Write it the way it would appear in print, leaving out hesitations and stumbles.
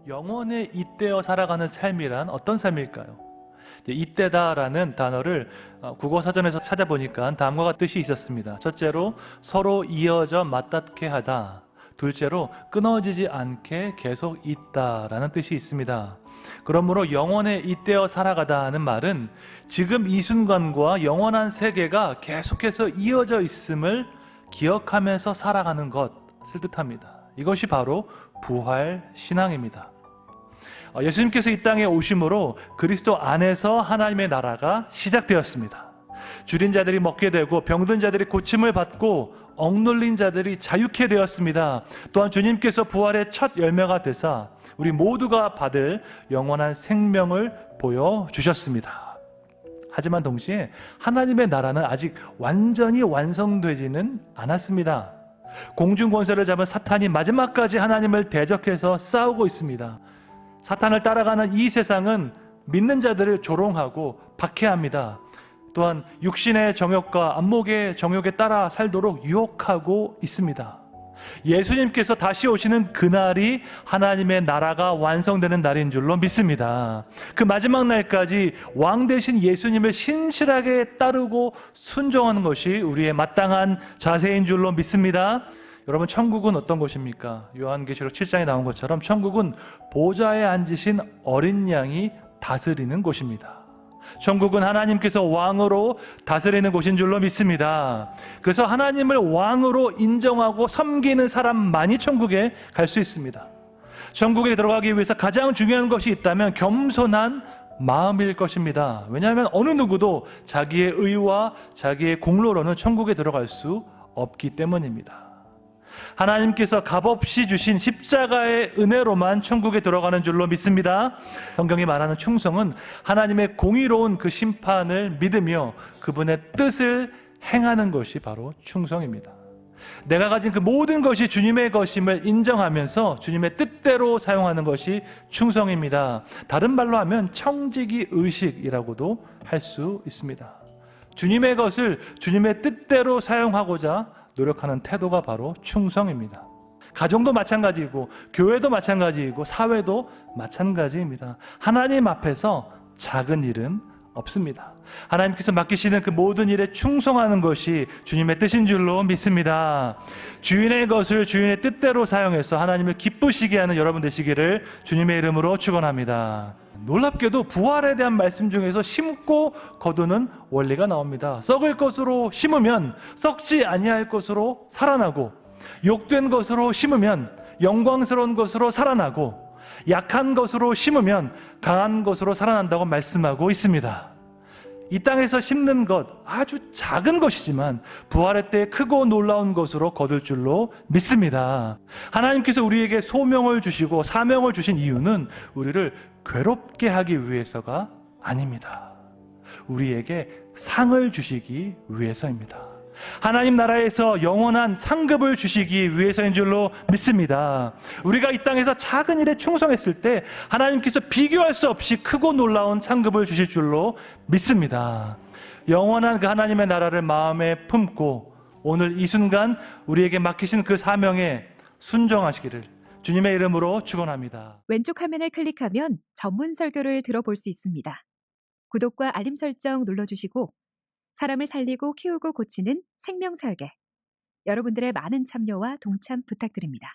영원에 잇대어 살아가는 삶이란 어떤 삶일까요? 잇대다라는 단어를 국어사전에서 찾아보니까 다음과 같은 뜻이 있었습니다. 첫째로 서로 이어져 맞닿게 하다. 둘째로 끊어지지 않게 계속 있다라는 뜻이 있습니다. 그러므로 영원에 잇대어 살아가다 하는 말은 지금 이 순간과 영원한 세계가 계속해서 이어져 있음을 기억하면서 살아가는 것을 뜻합니다. 이것이 바로 부활 신앙입니다. 예수님께서 이 땅에 오심으로 그리스도 안에서 하나님의 나라가 시작되었습니다. 줄인 자들이 먹게 되고 병든 자들이 고침을 받고 억눌린 자들이 자유케 되었습니다. 또한 주님께서 부활의 첫 열매가 되사 우리 모두가 받을 영원한 생명을 보여주셨습니다. 하지만 동시에 하나님의 나라는 아직 완전히 완성되지는 않았습니다. 공중 권세를 잡은 사탄이 마지막까지 하나님을 대적해서 싸우고 있습니다. 사탄을 따라가는 이 세상은 믿는 자들을 조롱하고 박해합니다. 또한 육신의 정욕과 안목의 정욕에 따라 살도록 유혹하고 있습니다. 예수님께서 다시 오시는 그날이 하나님의 나라가 완성되는 날인 줄로 믿습니다. 그 마지막 날까지 왕 되신 예수님을 신실하게 따르고 순종하는 것이 우리의 마땅한 자세인 줄로 믿습니다. 여러분, 천국은 어떤 곳입니까? 요한계시록 7장에 나온 것처럼 천국은 보좌에 앉으신 어린 양이 다스리는 곳입니다. 천국은 하나님께서 왕으로 다스리는 곳인 줄로 믿습니다. 그래서 하나님을 왕으로 인정하고 섬기는 사람만이 천국에 갈 수 있습니다. 천국에 들어가기 위해서 가장 중요한 것이 있다면 겸손한 마음일 것입니다. 왜냐하면 어느 누구도 자기의 의와 자기의 공로로는 천국에 들어갈 수 없기 때문입니다. 하나님께서 값없이 주신 십자가의 은혜로만 천국에 들어가는 줄로 믿습니다. 성경이 말하는 충성은 하나님의 공의로운 그 심판을 믿으며 그분의 뜻을 행하는 것이 바로 충성입니다. 내가 가진 그 모든 것이 주님의 것임을 인정하면서 주님의 뜻대로 사용하는 것이 충성입니다. 다른 말로 하면 청지기 의식이라고도 할 수 있습니다. 주님의 것을 주님의 뜻대로 사용하고자 노력하는 태도가 바로 충성입니다. 가정도 마찬가지이고 교회도 마찬가지이고 사회도 마찬가지입니다. 하나님 앞에서 작은 일은 없습니다. 하나님께서 맡기시는 그 모든 일에 충성하는 것이 주님의 뜻인 줄로 믿습니다. 주인의 것을 주인의 뜻대로 사용해서 하나님을 기쁘시게 하는 여러분 되시기를 주님의 이름으로 축원합니다. 놀랍게도 부활에 대한 말씀 중에서 심고 거두는 원리가 나옵니다. 썩을 것으로 심으면 썩지 아니할 것으로 살아나고, 욕된 것으로 심으면 영광스러운 것으로 살아나고, 약한 것으로 심으면 강한 것으로 살아난다고 말씀하고 있습니다. 이 땅에서 심는 것, 아주 작은 것이지만 부활의 때 크고 놀라운 것으로 거둘 줄로 믿습니다. 하나님께서 우리에게 소명을 주시고 사명을 주신 이유는 우리를 괴롭게 하기 위해서가 아닙니다. 우리에게 상을 주시기 위해서입니다. 하나님 나라에서 영원한 상급을 주시기 위해서인 줄로 믿습니다. 우리가 이 땅에서 작은 일에 충성했을 때 하나님께서 비교할 수 없이 크고 놀라운 상급을 주실 줄로 믿습니다. 영원한 그 하나님의 나라를 마음에 품고 오늘 이 순간 우리에게 맡기신 그 사명에 순종하시기를 주님의 이름으로 축원합니다. 왼쪽 화면을 클릭하면 전문 설교를 들어볼 수 있습니다. 구독과 알림 설정 눌러주시고 사람을 살리고 키우고 고치는 생명사역에 여러분들의 많은 참여와 동참 부탁드립니다.